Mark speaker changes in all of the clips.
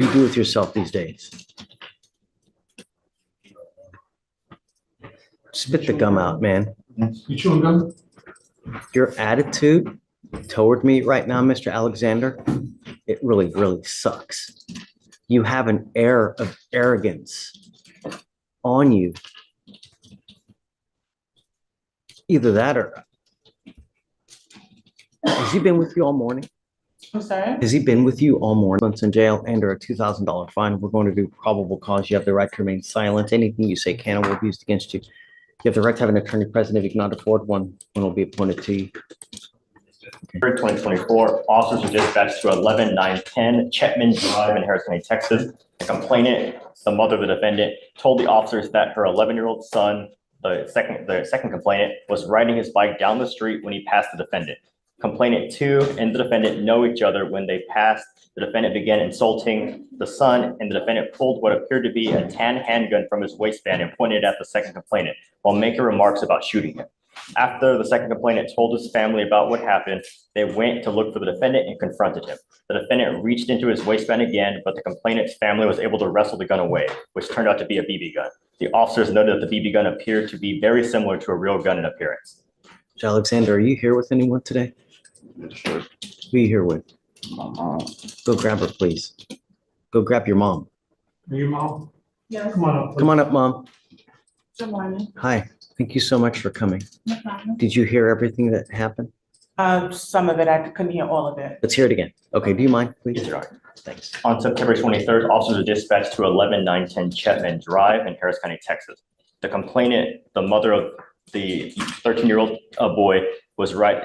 Speaker 1: do you do with yourself these days? Spit the gum out, man.
Speaker 2: You chewing gum?
Speaker 1: Your attitude toward me right now, Mr. Alexander, it really, really sucks. You have an air of arrogance on you. Either that or has he been with you all morning?
Speaker 3: I'm sorry?
Speaker 1: Has he been with you all morning? Months in jail and or a $2,000 fine. We're going to do probable cause. You have the right to remain silent. Anything you say can or will be used against you. You have the right to have an attorney present. If you cannot afford one will be appointed to you.
Speaker 4: 2024, officers were dispatched to 11910 Chetman Drive in Harris County, Texas. The complainant, the mother of the defendant, told the officers that her 11-year-old son, the second complainant, was riding his bike down the street when he passed the defendant. Complainant 2 and the defendant know each other. When they passed, the defendant began insulting the son, and the defendant pulled what appeared to be a tan handgun from his waistband and pointed at the second complainant while making remarks about shooting him. After the second complainant told his family about what happened, they went to look for the defendant and confronted him. The defendant reached into his waistband again, but the complainant's family was able to wrestle the gun away, which turned out to be a BB gun. The officers noted that the BB gun appeared to be very similar to a real gun in appearance.
Speaker 1: Mr. Alexander, are you here with anyone today?
Speaker 2: Sure.
Speaker 1: Who are you here with? Go grab her, please. Go grab your mom.
Speaker 2: Are you mom?
Speaker 3: Yes.
Speaker 2: Come on up.
Speaker 1: Come on up, Mom.
Speaker 3: Good morning.
Speaker 1: Hi. Thank you so much for coming.
Speaker 3: No problem.
Speaker 1: Did you hear everything that happened?
Speaker 3: Some of it, I couldn't hear all of it.
Speaker 1: Let's hear it again. Okay, do you mind,
Speaker 4: Yes,
Speaker 1: please?
Speaker 4: Your Honor.
Speaker 1: Thanks.
Speaker 4: On September 23rd, officers were dispatched to 11910 Chetman Drive in Harris County, Texas. The complainant, the mother of the 13-year-old boy,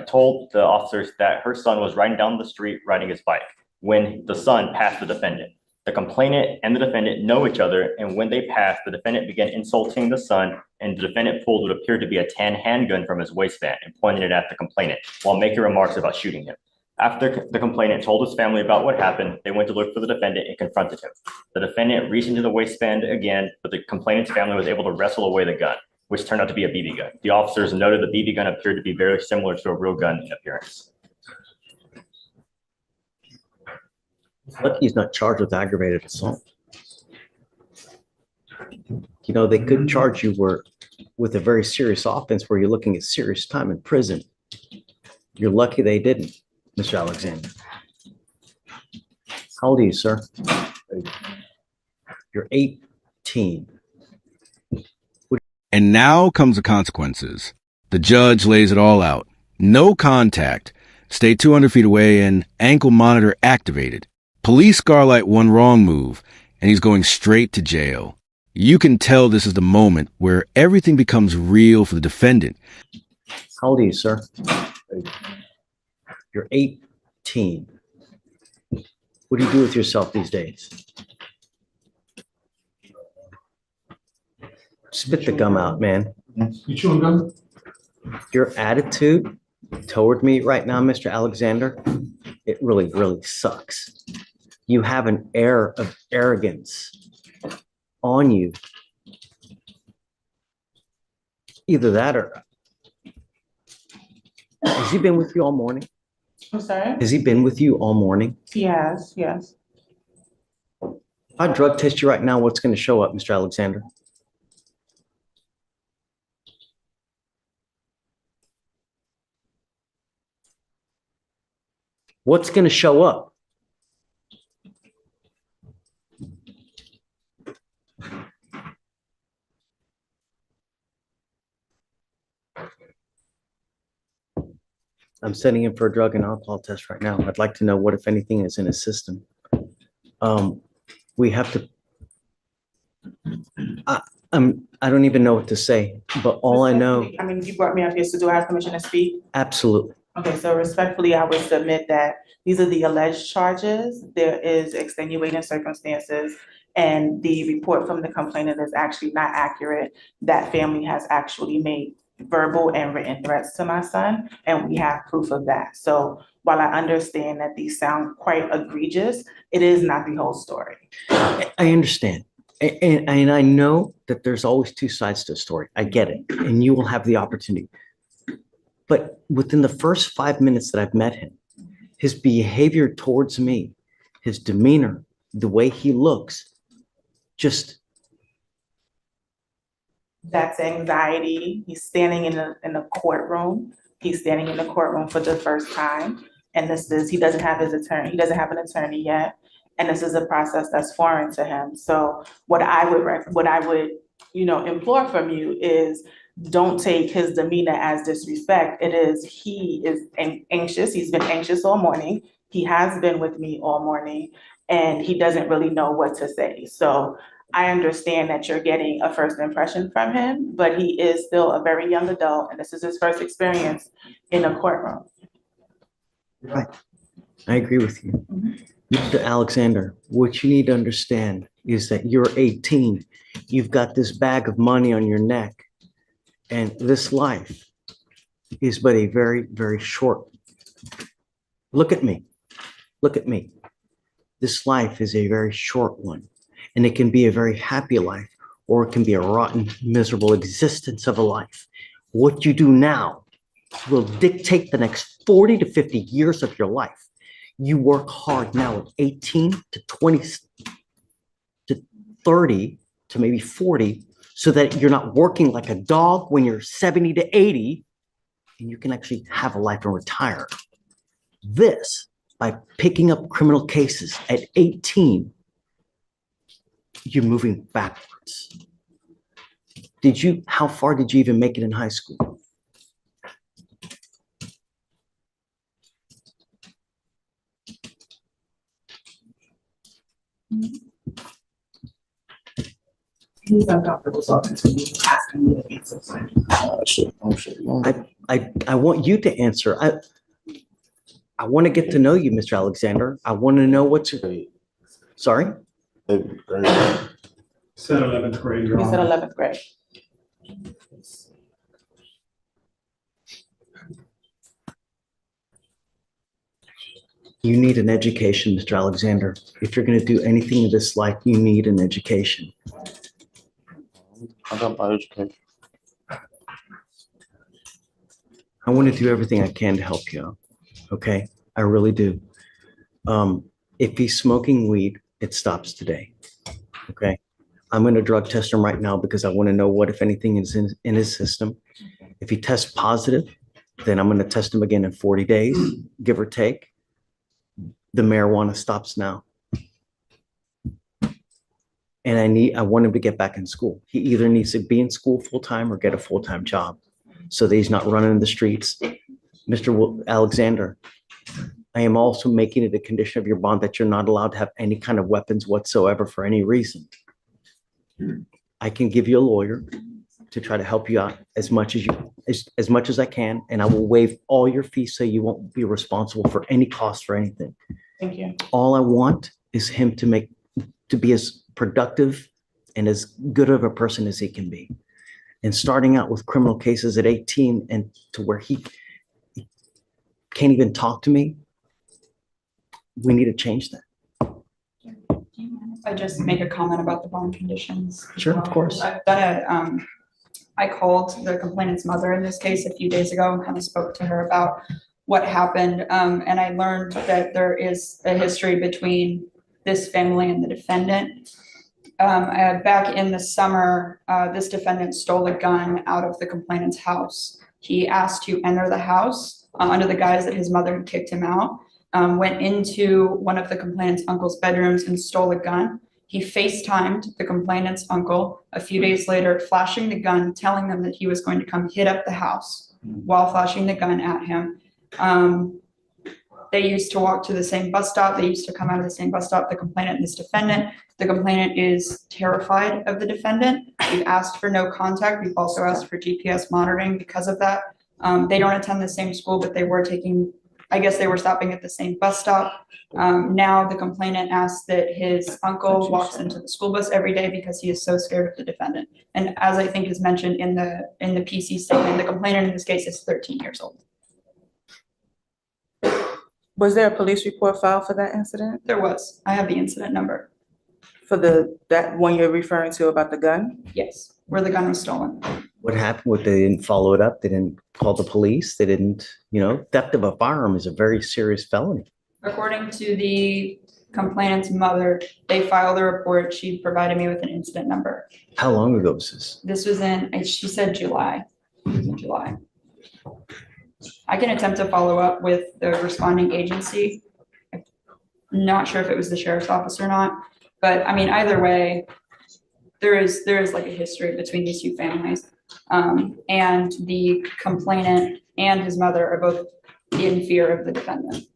Speaker 4: told the officers that her son was riding down the street riding his bike when the son passed the defendant. The complainant and the defendant know each other, and when they passed, the defendant began insulting the son, and the defendant pulled what appeared to be a tan handgun from his waistband and pointed it at the complainant while making remarks about shooting him. After the complainant told his family about what happened, they went to look for the defendant and confronted him. The defendant reached into the waistband again, but the complainant's family was able to wrestle away the gun, which turned out to be a BB gun. The officers noted the BB gun appeared to be very similar to a real gun in appearance.
Speaker 1: Lucky he's not charged with aggravated assault. You know, they could charge you with a very serious offense where you're looking at serious time in prison. You're lucky they didn't, Mr. Alexander. How old are you, sir? You're 18.
Speaker 5: And now comes the consequences. The judge lays it all out. No contact. Stay 200 feet away and ankle monitor activated. Police Scarlight one wrong move, and he's going straight to jail. You can tell this is the moment where everything becomes real for the defendant.
Speaker 1: How old are you, sir? You're 18. What do you do with yourself these days? Spit the gum out, man.
Speaker 2: You chewing gum?
Speaker 1: Your attitude toward me right now, Mr. Alexander, it really, really sucks. You have an air of arrogance on you. Either that or has he been with you all morning?
Speaker 3: I'm sorry?
Speaker 1: Has he been with you all morning?
Speaker 3: Yes.
Speaker 1: If I drug test you right now, what's going to show up, Mr. Alexander? What's going to show up? I'm sending him for a drug and alcohol test right now. I'd like to know what, if anything, is in his system. We have to. I don't even know what to say, but all I know.
Speaker 3: I mean, you brought me up here, so do I have permission to speak?
Speaker 1: Absolutely.
Speaker 3: Okay, so respectfully, I would submit that these are the alleged charges. There is extenuating circumstances, and the report from the complainant is actually not accurate. That family has actually made verbal and written threats to my son, and we have proof of that. So while I understand that these sound quite egregious, it is not the whole story.
Speaker 1: I understand. And I know that there's always two sides to a story. I get it. And you will have the opportunity. But within the first 5 minutes that I've met him, his behavior towards me, his demeanor, the way he looks, just,
Speaker 3: That's anxiety. He's standing in the courtroom. He's standing in the courtroom for the first time. And he doesn't have his attorney, he doesn't have an attorney yet. And this is a process that's foreign to him. So what I would, implore from you is don't take his demeanor as disrespect. He is anxious. He's been anxious all morning. He has been with me all morning and he doesn't really know what to say. So I understand that you're getting a first impression from him, but he is still a very young adult and this is his first experience in a courtroom.
Speaker 1: right. I agree with you. Mr. Alexander, what you need to understand is that you're 18. You've got this bag of money on your neck, and this life is but a very, very short. Look at me. Look at me. This life is a very short one, and it can be a very happy life, or it can be a rotten, miserable existence of a life. What you do now will dictate the next 40 to 50 years of your life. You work hard now at 18 to 20 to 30 to maybe 40 so that you're not working like a dog when you're 70 to 80 and you can actually have a life and retire. This, by picking up criminal cases at 18, you're moving backwards. How far did you even make it in high school?
Speaker 3: He's uncomfortable talking to me, asking me to answer.
Speaker 1: I want you to answer. I want to get to know you, Mr. Alexander. I want to know sorry?
Speaker 2: Said 11th grade, Your
Speaker 3: He said
Speaker 2: Honor.
Speaker 3: 11th grade.
Speaker 1: You need an education, Mr. Alexander. If you're going to do anything in this life, you need an education.
Speaker 6: I got my education.
Speaker 1: I want to do everything I can to help you out. Okay? I really do. If he's smoking weed, it stops today. Okay? I'm going to drug test him right now because I want to know what, if anything, is in his system. If he tests positive, then I'm going to test him again in 40 days, give or take. The marijuana stops now. And I want him to get back in school. He either needs to be in school full-time or get a full-time job so that he's not running in the streets. Mr. Alexander, I am also making it a condition of your bond that you're not allowed to have any kind of weapons whatsoever for any reason. I can give you a lawyer to try to help you out as much as I can, and I will waive all your fees so you won't be responsible for any cost for anything.
Speaker 3: Thank you.
Speaker 1: All I want is him to be as productive and as good of a person as he can be. And starting out with criminal cases at 18 and to where he can't even talk to me, we need to change that.
Speaker 7: Do you mind if I just make a comment about the bond conditions?
Speaker 1: Sure, of course.
Speaker 7: I've done I called the complainant's mother in this case a few days ago and kind of spoke to her about what happened. And I learned that there is a history between this family and the defendant. Back in the summer, this defendant stole a gun out of the complainant's house. He asked to enter the house under the guise that his mother had kicked him out, went into one of the complainant's uncle's bedrooms and stole a gun. He FaceTimed the complainant's uncle a few days later, flashing the gun, telling them that he was going to come hit up the house while flashing the gun at him. They used to walk to the same bus stop. They used to come out of the same bus stop, the complainant and this defendant. The complainant is terrified of the defendant. We've asked for no contact. We've also asked for GPS monitoring because of that. They don't attend the same school, but they were stopping at the same bus stop. Now the complainant asks that his uncle walks into the school bus every day because he is so scared of the defendant. And as I think is mentioned in the PC statement, the complainant in this case is 13 years old.
Speaker 3: Was there a police report filed for that incident?
Speaker 7: There was. I have the incident number.
Speaker 3: For that one you're referring to about the gun?
Speaker 7: Yes, where the gun was stolen.
Speaker 1: What happened? They didn't follow it up. They didn't call the police. They didn't, theft of a firearm is a very serious felony.
Speaker 7: According to the complainant's mother, they filed a report. She provided me with an incident number.
Speaker 1: How long ago was this?
Speaker 7: This was she said July. It was in July. I can attempt to follow up with the responding agency. I'm not sure if it was the sheriff's office or not, but I mean, either way, there is like a history between these two families. And the complainant and his mother are both in fear of the defendant.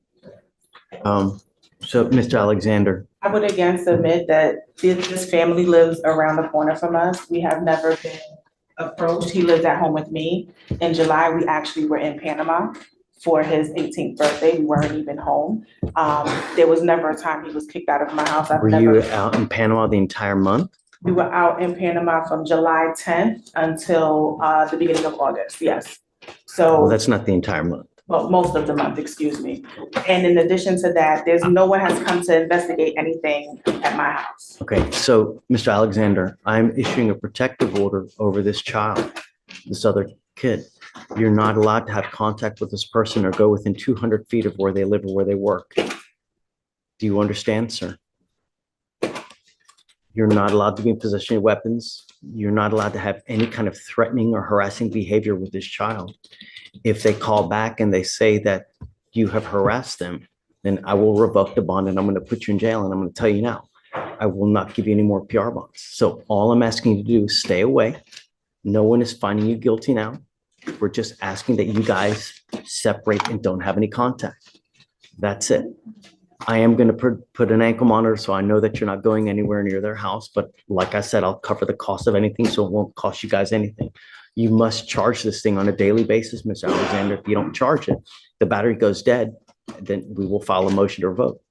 Speaker 1: So, Mr. Alexander,
Speaker 3: I would again submit that this family lives around the corner from us. We have never been approached. He lives at home with me. In July, we actually were in Panama for his 18th birthday. We weren't even home. There was never a time he was kicked out of my house.
Speaker 1: were you out in Panama the entire month?
Speaker 3: We were out in Panama from July 10th until the beginning of August, yes.
Speaker 1: Well,
Speaker 3: So,
Speaker 1: that's not the entire month.
Speaker 3: well, most of the month, excuse me. And in addition to that, there's no one has come to investigate anything at my house.
Speaker 1: Okay, so, Mr. Alexander, I'm issuing a protective order over this child, this other kid. You're not allowed to have contact with this person or go within 200 feet of where they live or where they work. Do you understand, sir? You're not allowed to be in possession of weapons. You're not allowed to have any kind of threatening or harassing behavior with this child. If they call back and they say that you have harassed them, then I will revoke the bond and I'm going to put you in jail. And I'm going to tell you now, I will not give you any more PR bonds. So all I'm asking you to do is stay away. No one is finding you guilty now. We're just asking that you guys separate and don't have any contact. That's it. I am going to put an ankle monitor so I know that you're not going anywhere near their house. But like I said, I'll cover the cost of anything, so it won't cost you guys anything. You must charge this thing on a daily basis, Mr. Alexander. If you don't charge it, the battery goes dead, then we will file a motion to revoke.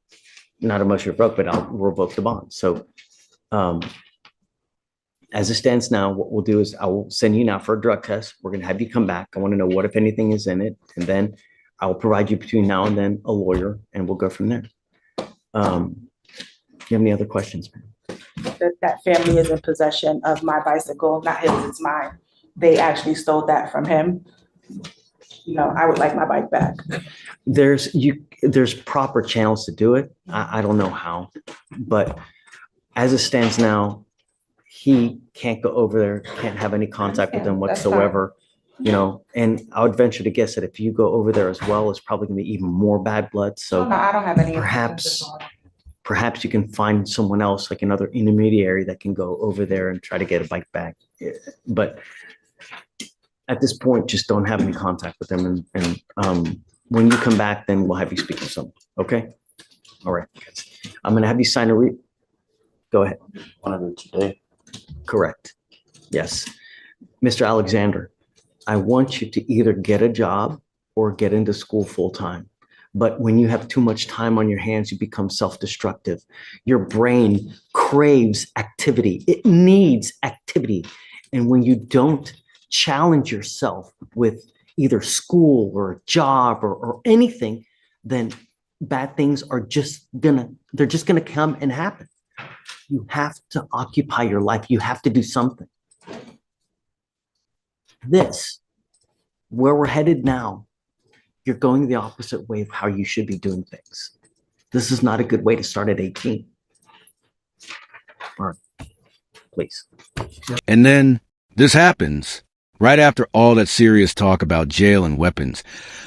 Speaker 1: Not a motion to revoke, but I'll revoke the bond. So as it stands now, what we'll do is I will send you now for a drug test. We're going to have you come back. I want to know what, if anything, is in it. And then I'll provide you between now and then a lawyer, and we'll go from there. Do you have any other questions?
Speaker 3: That family is in possession of my bicycle, not his, it's mine. They actually stole that from him. You know, I would like my bike back.
Speaker 1: There's proper channels to do it. I don't know how, but as it stands now, he can't go over there, can't have any contact with them
Speaker 3: That's fine.
Speaker 1: whatsoever. You know, and I would venture to guess that if you go over there as well, it's probably gonna be even more bad blood. So
Speaker 3: No, I don't have any.
Speaker 1: perhaps you can find someone else, like another intermediary, that can go over there and try to get a bike back. But at this point, just don't have any contact with them. And when you come back, then we'll have you speak to someone. Okay? All right. I'm gonna have you sign a go ahead.
Speaker 4: One of them today.
Speaker 1: Correct. Yes. Mr. Alexander, I want you to either get a job or get into school full time. But when you have too much time on your hands, you become self-destructive. Your brain craves activity. It needs activity. And when you don't challenge yourself with either school or a job or anything, then bad things are they're just gonna come and happen. You have to occupy your life. You have to do something. Where we're headed now, you're going the opposite way of how you should be doing things. This is not a good way to start at 18. All right, please.
Speaker 5: And then this happens. Right after all that serious talk about jail and weapons,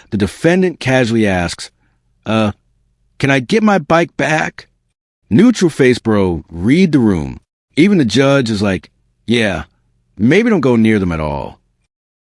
Speaker 5: the defendant casually asks, can I get my bike back? Neutral face bro, read the room. Even the judge is like, yeah, maybe don't go near them at all.